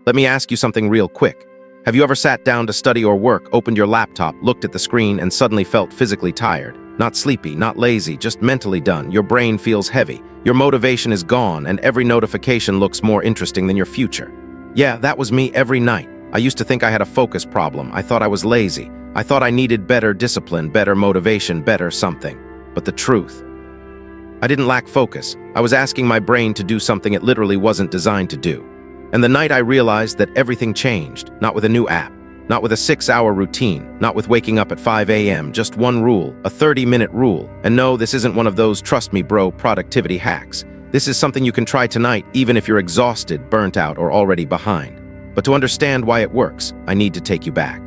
Let me ask you something real quick. Have you ever sat down to study or work, opened your laptop, looked at the screen, and suddenly felt physically tired? Not sleepy, not lazy, just mentally done. Your brain feels heavy. Your motivation is gone, and every notification looks more interesting than your future. Yeah, that was me every night. I used to think I had a focus problem. I thought I was lazy. I thought I needed better discipline, better motivation, better something. But the truth, I didn't lack focus. I was asking my brain to do something it literally wasn't designed to do. And the night I realized that everything changed, not with a new app, not with a 6-hour routine, not with waking up at 5 a.m., just one rule, a 30-minute rule. And no, this isn't one of those trust me bro productivity hacks. This is something you can try tonight even if you're exhausted, burnt out, or already behind. But to understand why it works, I need to take you back.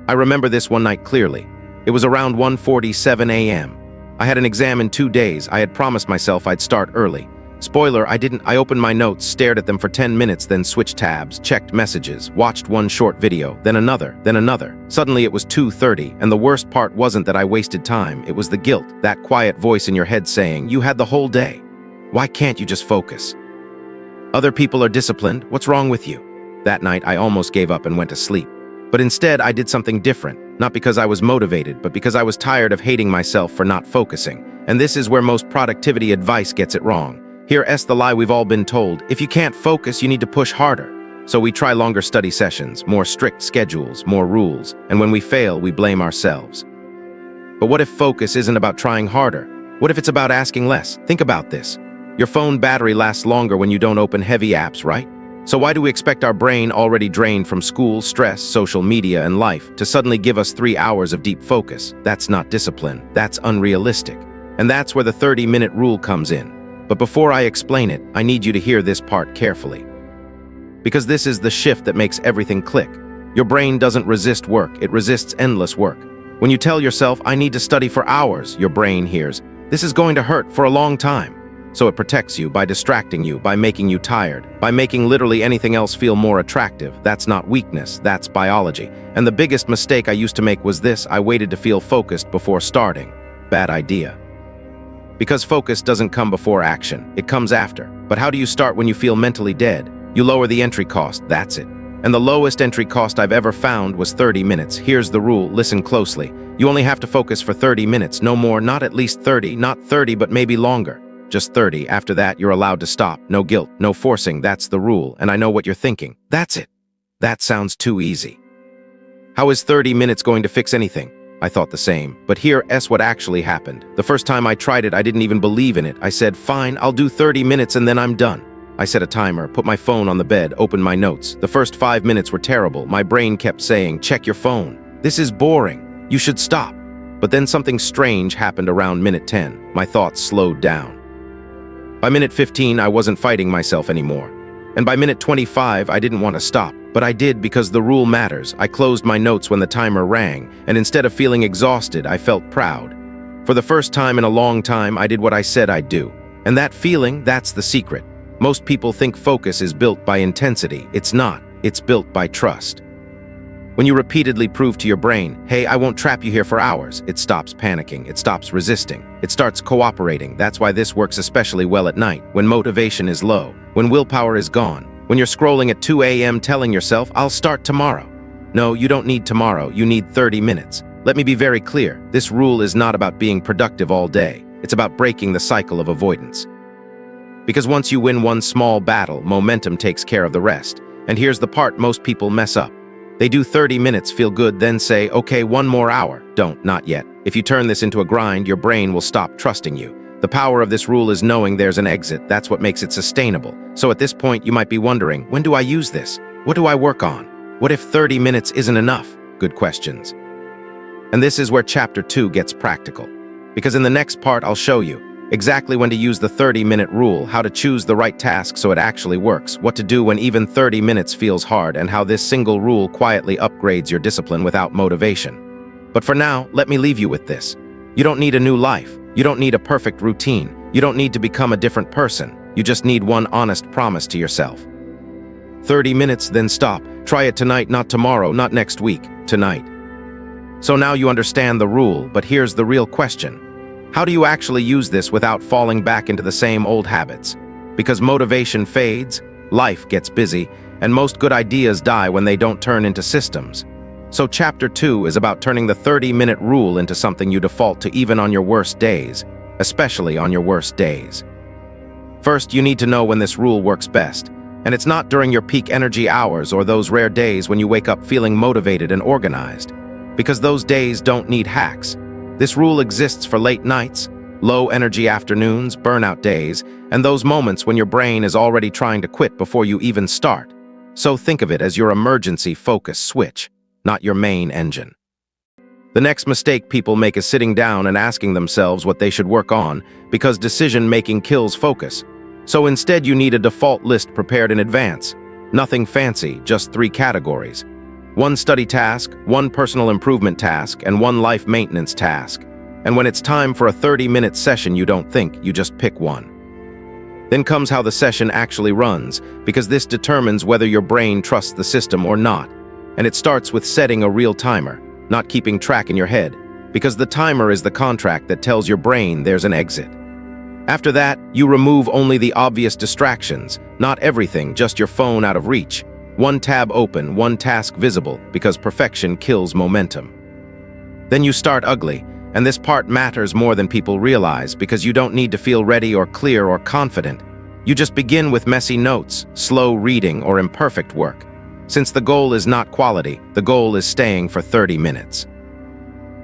I remember this one night clearly. It was around 1:47 a.m. I had an exam in 2 days. I had promised myself I'd start early. Spoiler, I didn't. I opened my notes, stared at them for 10 minutes, then switched tabs, checked messages, watched one short video, then another, then another. Suddenly it was 2:30, and the worst part wasn't that I wasted time. It was the guilt, that quiet voice in your head saying, you had the whole day. Why can't you just focus? Other people are disciplined. What's wrong with you? That night, I almost gave up and went to sleep. But instead, I did something different. Not because I was motivated, but because I was tired of hating myself for not focusing. And this is where most productivity advice gets it wrong. Here's the lie we've all been told. If you can't focus, you need to push harder. So we try longer study sessions, more strict schedules, more rules. And when we fail, we blame ourselves. But what if focus isn't about trying harder? What if it's about asking less? Think about this. Your phone battery lasts longer when you don't open heavy apps, right? So why do we expect our brain, already drained from school, stress, social media, and life, to suddenly give us 3 hours of deep focus? That's not discipline. That's unrealistic. And that's where the 30-minute rule comes in. But before I explain it, I need you to hear this part carefully. Because this is the shift that makes everything click. Your brain doesn't resist work, it resists endless work. When you tell yourself, I need to study for hours, your brain hears, this is going to hurt for a long time. So it protects you by distracting you, by making you tired, by making literally anything else feel more attractive. That's not weakness, that's biology. And the biggest mistake I used to make was this: I waited to feel focused before starting. Bad idea. Because focus doesn't come before action, it comes after. But how do you start when you feel mentally dead? You lower the entry cost, that's it. And the lowest entry cost I've ever found was 30 minutes. Here's the rule, listen closely. You only have to focus for 30 minutes, no more, not at least 30, not 30, but maybe longer. Just 30. After that, you're allowed to stop. No guilt, no forcing. That's the rule. And I know what you're thinking. That's it. That sounds too easy. How is 30 minutes going to fix anything? I thought the same. But here's what actually happened. The first time I tried it, I didn't even believe in it. I said, fine, I'll do 30 minutes and then I'm done. I set a timer, put my phone on the bed, opened my notes. The first 5 minutes were terrible. My brain kept saying, check your phone. This is boring. You should stop. But then something strange happened around minute 10. My thoughts slowed down. By minute 15, I wasn't fighting myself anymore. And by minute 25, I didn't want to stop. But I did because the rule matters. I closed my notes when the timer rang, and instead of feeling exhausted, I felt proud. For the first time in a long time, I did what I said I'd do. And that feeling, that's the secret. Most people think focus is built by intensity. It's not. It's built by trust. When you repeatedly prove to your brain, hey, I won't trap you here for hours, it stops panicking, it stops resisting, it starts cooperating. That's why this works especially well at night, when motivation is low, when willpower is gone, when you're scrolling at 2 a.m. telling yourself, I'll start tomorrow. No, you don't need tomorrow, you need 30 minutes. Let me be very clear, this rule is not about being productive all day. It's about breaking the cycle of avoidance. Because once you win one small battle, momentum takes care of the rest. And here's the part most people mess up. They do 30 minutes, feel good, then say, okay, one more hour. Don't, not yet. If you turn this into a grind, your brain will stop trusting you. The power of this rule is knowing there's an exit. That's what makes it sustainable. So at this point, you might be wondering, when do I use this? What do I work on? What if 30 minutes isn't enough? Good questions. And this is where chapter 2 gets practical. Because in the next part, I'll show you exactly when to use the 30-minute rule, how to choose the right task so it actually works, what to do when even 30 minutes feels hard, and how this single rule quietly upgrades your discipline without motivation. But for now, let me leave you with this. You don't need a new life. You don't need a perfect routine. You don't need to become a different person. You just need one honest promise to yourself. 30 minutes, then stop. Try it tonight, not tomorrow, not next week, tonight. So now you understand the rule, but here's the real question. How do you actually use this without falling back into the same old habits? Because motivation fades, life gets busy, and most good ideas die when they don't turn into systems. So Chapter 2 is about turning the 30-minute rule into something you default to even on your worst days, especially on your worst days. First, you need to know when this rule works best, and it's not during your peak energy hours or those rare days when you wake up feeling motivated and organized, because those days don't need hacks. This rule exists for late nights, low-energy afternoons, burnout days, and those moments when your brain is already trying to quit before you even start. So think of it as your emergency focus switch, not your main engine. The next mistake people make is sitting down and asking themselves what they should work on, because decision-making kills focus. So instead you need a default list prepared in advance. Nothing fancy, just 3 categories. 1 study task, 1 personal improvement task, and 1 life maintenance task. And when it's time for a 30-minute session, you don't think, you just pick one. Then comes how the session actually runs, because this determines whether your brain trusts the system or not. And it starts with setting a real timer, not keeping track in your head, because the timer is the contract that tells your brain there's an exit. After that, you remove only the obvious distractions, not everything, just your phone out of reach. 1 tab open, 1 task visible, because perfection kills momentum. Then you start ugly, and this part matters more than people realize, because you don't need to feel ready or clear or confident. You just begin with messy notes, slow reading, or imperfect work. Since the goal is not quality, the goal is staying for 30 minutes.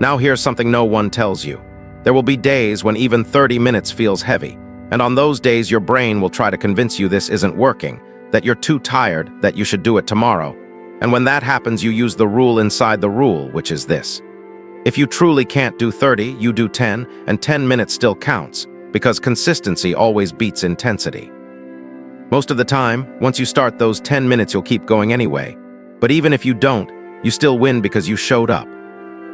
Now here's something no one tells you. There will be days when even 30 minutes feels heavy, and on those days your brain will try to convince you this isn't working, that you're too tired, that you should do it tomorrow. And when that happens, you use the rule inside the rule, which is this. If you truly can't do 30, you do 10, and 10 minutes still counts, because consistency always beats intensity. Most of the time, once you start those 10 minutes, you'll keep going anyway. But even if you don't, you still win because you showed up.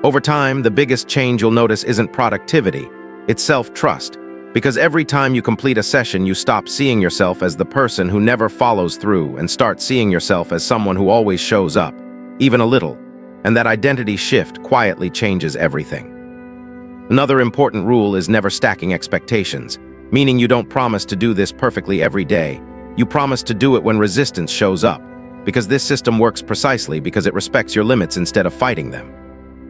Over time, the biggest change you'll notice isn't productivity, it's self-trust. Because every time you complete a session, you stop seeing yourself as the person who never follows through and start seeing yourself as someone who always shows up, even a little. And that identity shift quietly changes everything. Another important rule is never stacking expectations, meaning you don't promise to do this perfectly every day. You promise to do it when resistance shows up, because this system works precisely because it respects your limits instead of fighting them.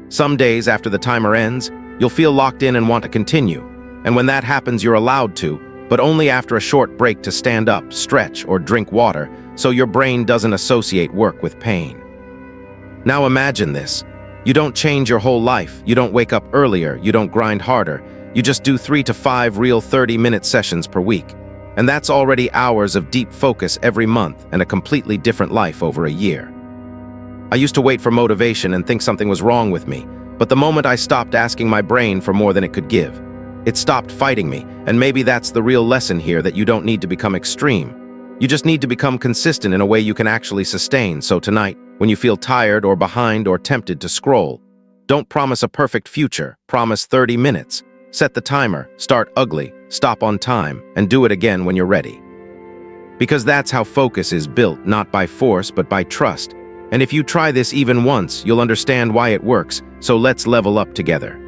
Some days after the timer ends, you'll feel locked in and want to continue, and when that happens, you're allowed to, but only after a short break to stand up, stretch, or drink water, so your brain doesn't associate work with pain. Now imagine this. You don't change your whole life, you don't wake up earlier, you don't grind harder, you just do 3 to 5 real 30-minute sessions per week. And that's already hours of deep focus every month and a completely different life over a year. I used to wait for motivation and think something was wrong with me, but the moment I stopped asking my brain for more than it could give, it stopped fighting me, and maybe that's the real lesson here, that you don't need to become extreme. You just need to become consistent in a way you can actually sustain. So tonight, when you feel tired or behind or tempted to scroll, don't promise a perfect future, promise 30 minutes. Set the timer, start ugly, stop on time, and do it again when you're ready. Because that's how focus is built, not by force but by trust. And if you try this even once, you'll understand why it works, so let's level up together.